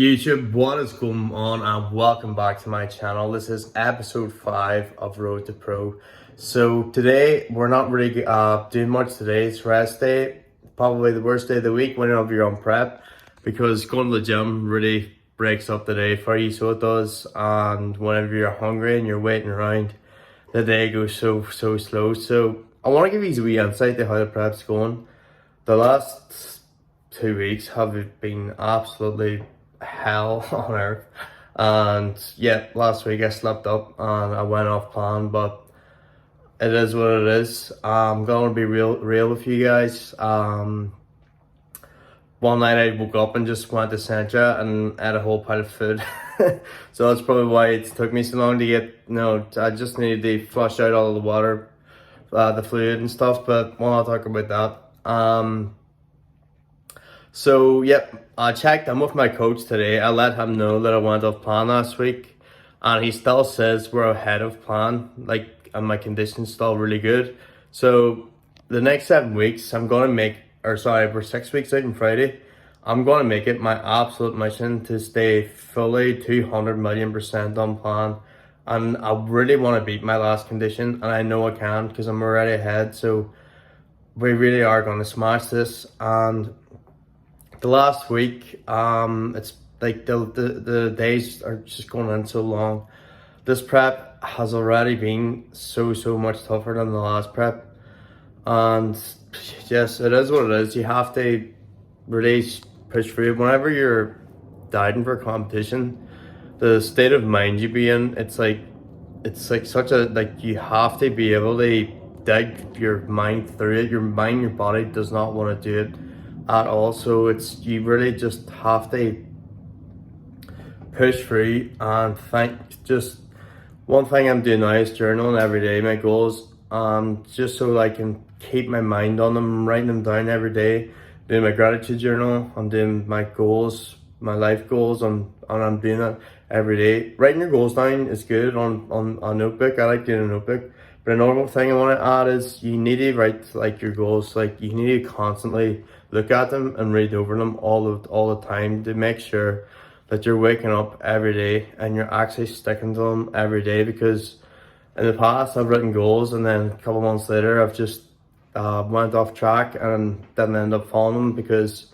YouTube, what is going on, and welcome back to my channel. This is episode 5 of Road to Pro. So today we're not really doing much today. It's rest day, probably the worst day of the week whenever you're on prep, because going to the gym really breaks up the day for you, so it does. And whenever you're hungry and you're waiting around, the day goes so slow. So I want to give you a wee insight to how the prep's going. The last 2 weeks have been absolutely hell on earth, and yeah, last week I slept up and I went off plan, but it is what it is. I'm gonna be real with you guys. One night I woke up and just went to Centra and ate a whole pile of food. So that's probably why it took me so long to get, I just needed to flush out all the water, the fluid and stuff, but we'll not talk about that. So yep, I checked in with my coach today. I let him know that I went off plan last week, and he still says we're ahead of plan, and my condition's still really good. So the next 7 weeks I'm gonna we're 6 weeks out on Friday. I'm gonna make it my absolute mission to stay fully 200,000,000% on plan. And I really want to beat my last condition, and I know I can because I'm already ahead. So we really are gonna smash this. And the last week, it's like the days are just going on so long. This prep has already been so much tougher than the last prep, and yes, it is what it is. You have to really push through. Whenever you're dieting for competition, the state of mind you be in, it's like such a, you have to be able to dig your mind through it. Your body does not want to do it at all, so you really just have to push through and think. Just one thing I'm doing now is journaling every day, my goals, just so I can keep my mind on them. I'm writing them down every day, doing my gratitude journal. I'm doing my goals, my life goals, and I'm doing that every day. Writing your goals down is good on a notebook. I like doing a notebook. But another thing I want to add is you need to write your goals. You need to constantly look at them and read over them all the time to make sure that you're waking up every day and you're actually sticking to them every day. Because in the past I've written goals, and then a couple months later I've just went off track and didn't end up following them, because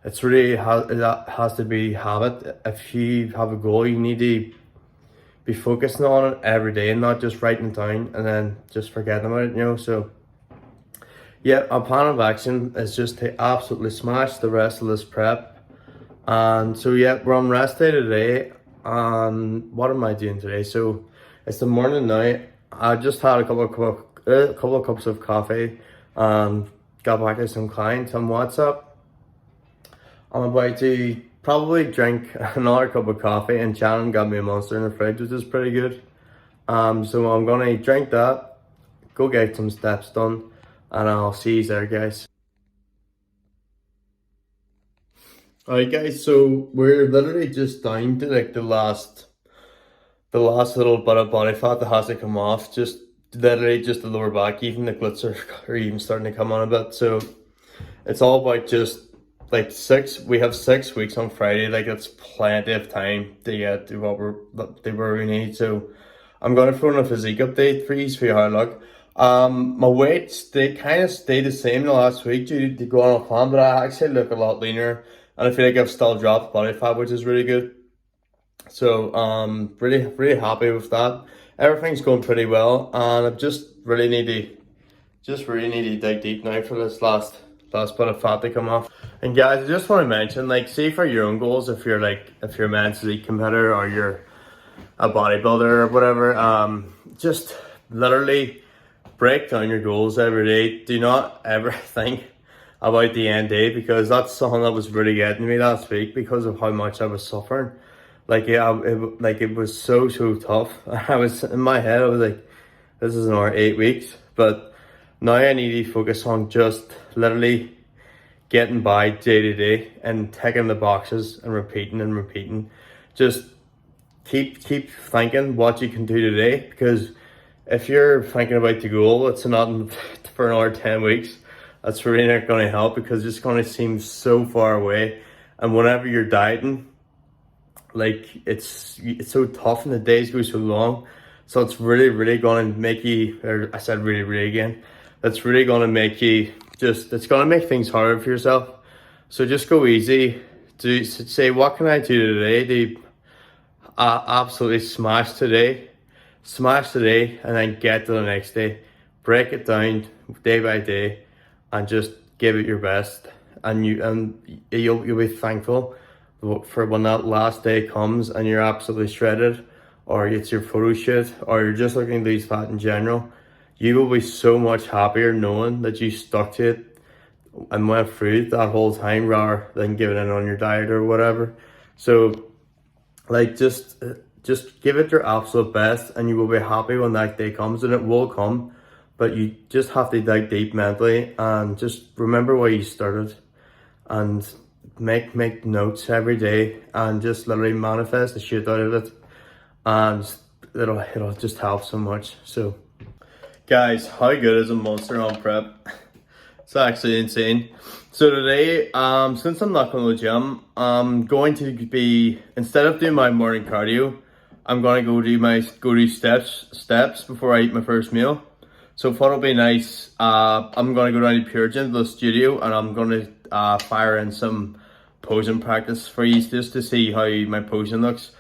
it has to be habit. If you have a goal, you need to be focusing on it every day and not just writing it down and then just forgetting about it, So yeah, our plan of action is just to absolutely smash the rest of this prep. And so yeah, we're on rest day today. And what am I doing today? So it's the morning now. I just had a couple of cups of coffee and got back to some clients on WhatsApp. I'm about to probably drink another cup of coffee, and Shannon got me a Monster in the fridge, which is pretty good. So I'm gonna drink that, go get some steps done, and I'll see you there, guys. Alright guys, so we're literally just down to the last little bit of body fat that has to come off. Just literally just the lower back. Even the glutes are even starting to come on a bit. So it's all about just we have 6 weeks on Friday. It's plenty of time to get to where we need. So I'm gonna throw in a physique update for you, see how I look. My weights, they kind of stayed the same the last week due to going off plan, but I actually look a lot leaner, and I feel like I've still dropped body fat, which is really good. So really happy with that. Everything's going pretty well, and I just really need to dig deep now for this last bit of fat to come off. And guys, I just want to mention, say for your own goals, if you're a men's physique competitor or you're a bodybuilder or whatever, just literally break down your goals every day. Do not ever think about the end day, because that's something that was really getting me last week because of how much I was suffering. It was so tough. I was in my head, I was like, this is another 8 weeks, but now I need to focus on just literally getting by day to day and ticking the boxes and repeating. Just keep thinking what you can do today, because if you're thinking about the goal, it's not for another 10 weeks. That's really not going to help, because it's going to seem so far away. And whenever you're dieting, like it's so tough and the days go so long. So it's really gonna make you, or I said really again, it's really gonna make you it's gonna make things harder for yourself. So just go easy. Do say, what can I do today to absolutely smash today, and then get to the next day. Break it down day by day, and just give it your best. And you'll be thankful for when that last day comes and you're absolutely shredded, or it's your photo shoot, or you're just looking to lose fat in general. You will be so much happier knowing that you stuck to it and went through that whole time, rather than giving in on your diet or whatever. So like just give it your absolute best, and you will be happy when that day comes, and it will come. But you just have to dig deep mentally and just remember why you started, and make notes every day, and just literally manifest the shit out of it, and it'll just help so much. So guys, how good is a monster on prep? It's actually insane. So today, since I'm not going to the gym, I'm going to be, instead of doing my morning cardio, I'm going to go do steps before I eat my first meal. So what'll be nice, I'm going to go down to Pure Gym, the studio, and I'm going to fire in some posing practice for you, just to see how my posing looks.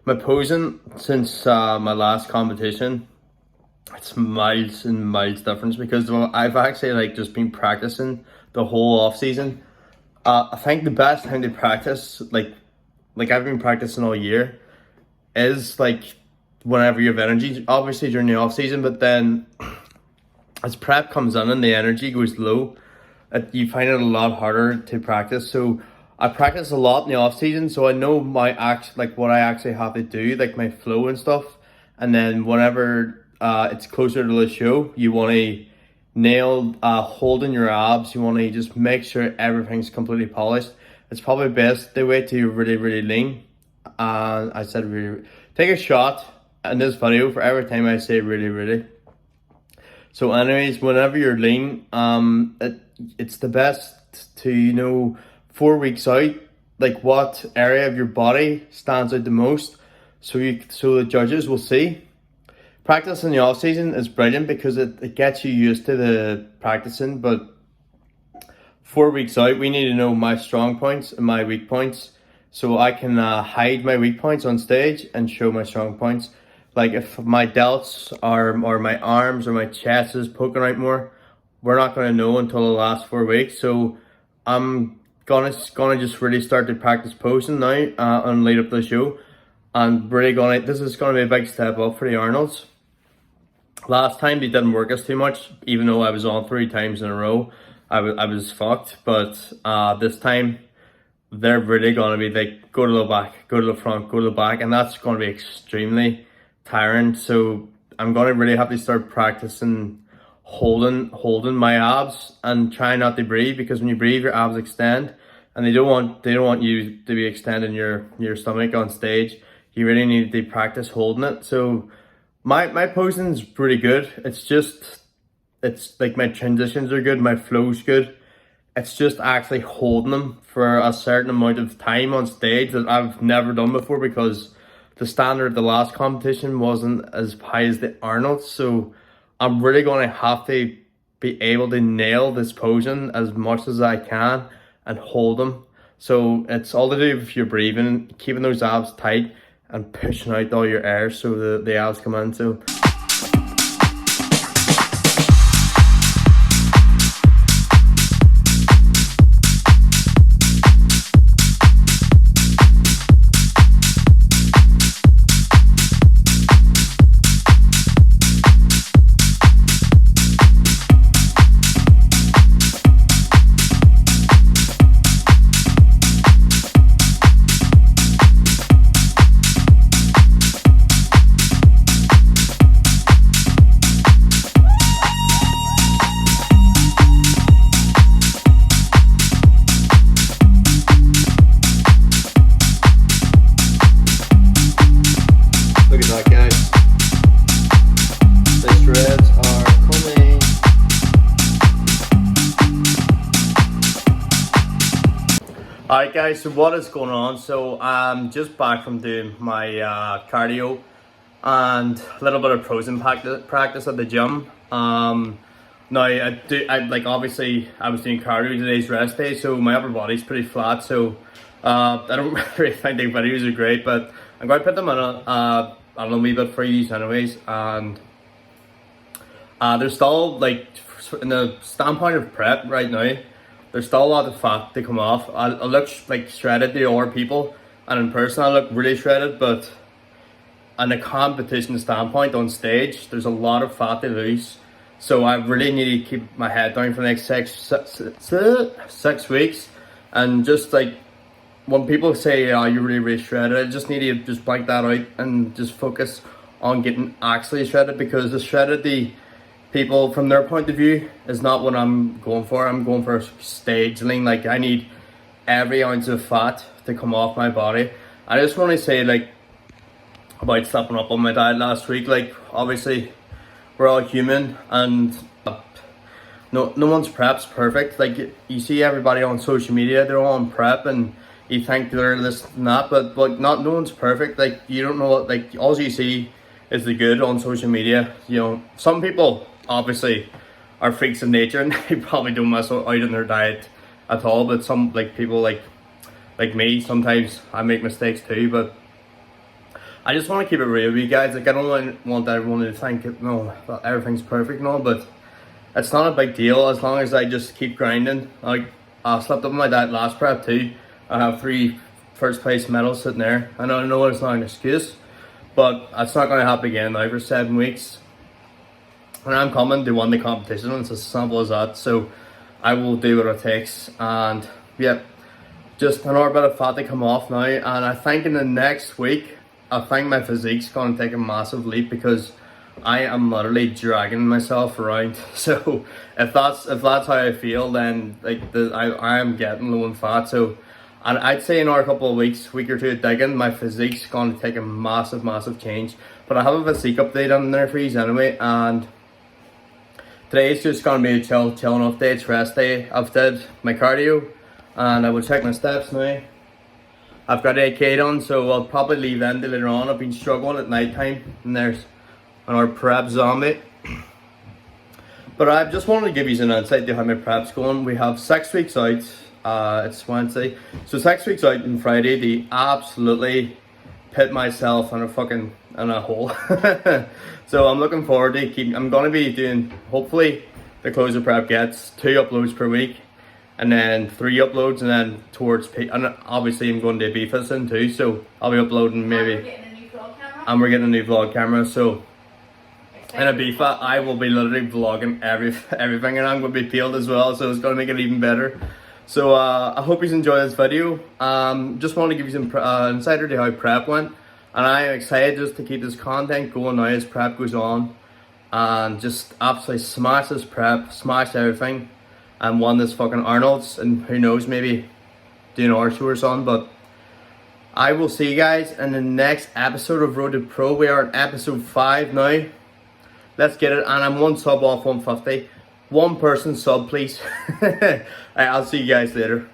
My posing since my last competition, it's miles and miles difference, because I've actually just been practicing the whole off season. I think the best time to practice, like I've been practicing all year, is whenever you have energy, obviously during the off season, but then as prep comes in and the energy goes low, you find it a lot harder to practice. So I practice a lot in the off season, so I know what I actually have to do, like my flow and stuff. And then whenever it's closer to the show, you want to nail holding your abs. You want to just make sure everything's completely polished. It's probably best the way to really lean. And I said really, take a shot in this video for every time I say really. So anyways, whenever you're lean, it's the best to 4 weeks out, like what area of your body stands out the most, so the judges will see. Practice in the off season is brilliant because it gets you used to the practicing, but 4 weeks out, we need to know my strong points and my weak points, so I can hide my weak points on stage and show my strong points. Like if my delts or my arms or my chest is poking out more, we're not going to know until the last 4 weeks. So I'm gonna just really start to practice posing now and lead up to the show, and really this is gonna be a big step up for the Arnolds. Last time they didn't work us too much, even though I was on 3 times in a row. I was fucked, but this time they're really gonna be like, go to the back, go to the front, go to the back, and that's gonna be extremely tiring. So I'm gonna really have to start practicing holding my abs and trying not to breathe, because when you breathe your abs extend, and they don't want you to be extending your stomach on stage. You really need to practice holding it. So my posing's pretty good. It's like my transitions are good, my flow's good. It's just actually holding them for a certain amount of time on stage that I've never done before, because the standard of the last competition wasn't as high as the Arnold's. So I'm really going to have to be able to nail this posing as much as I can and hold them. So it's all to do with your breathing, keeping those abs tight and pushing out all your air so the abs come in. So Alright guys, so what is going on? So I'm just back from doing my cardio and a little bit of frozen practice at the gym. Now obviously I was doing cardio today's rest day, so my upper body's pretty flat, so I don't really think the videos are great, but I'm going to put them on a wee bit for you anyways. And there's still, like, in the standpoint of prep right now, there's still a lot of fat to come off. I look like shredded to other people, and in person I look really shredded, but in a competition standpoint on stage, there's a lot of fat to lose. So I really need to keep my head down for the next six weeks. And just like, when people say, oh, you're really shredded, I just need to just blank that out and just focus on getting actually shredded, because the shredded people from their point of view is not what I'm going for. I'm going for stage lean. Like, I need every ounce of fat to come off my body. I just want to say, like, about stepping up on my diet last week. Like, obviously we're all human, and no one's prep's perfect. Like, you see everybody on social media, they're all on prep and you think they're this and that, but like, no one's perfect. Like, you don't know what, like, all you see is the good on social media. You know, some people obviously are freaks of nature and they probably don't mess out in their diet at all, but some, like, people like me, sometimes I make mistakes too. But I just want to keep it real with you guys. Like, I don't want everyone to think that everything's perfect and all, but it's not a big deal as long as I just keep grinding. Like, I slept up on my diet last prep too. I have 3 first place medals sitting there. I know it's not an excuse, but it's not going to happen again now for 7 weeks. And I'm coming to win the competition, and it's as simple as that. So I will do what it takes. And yeah, just another bit of fat to come off now. And I think in the next week, I think my physique's going to take a massive leap, because I am literally dragging myself around. So if that's how I feel, then like I am getting low in fat. So I'd say in our couple of weeks, week or two of digging, my physique's going to take a massive change. But I have a physique update on there for you anyway, and today's just going to be a chilling off day. It's rest day. I've did my cardio and I will check my steps now. I've got 8k done, so I'll probably leave them till later on. I've been struggling at night time, and there's our prep zombie. But I just wanted to give you an insight to how my prep's going. We have 6 weeks out. It's Wednesday, so 6 weeks out on Friday to absolutely pit myself in a hole. So I'm looking forward to I'm going to be doing, hopefully the closer prep gets 2 uploads per week, and then 3 uploads, and then and obviously I'm going to be soon too, so I'll be uploading maybe. And we're getting a new vlog camera, so in a BFA I will be literally vlogging everything, and I'm going to be peeled as well, so it's going to make it even better. So I hope you enjoy this video. Just want to give you some insider to how prep went, and I am excited just to keep this content going now as prep goes on, and just absolutely smash this prep, smash everything, and won this fucking Arnold's, and who knows, maybe do an R show or something. But I will see you guys in the next episode of Road to Pro. We are on episode 5 now. Let's get it, and I'm 1 sub off 150. 1 person sub, please. Alright, I'll see you guys later.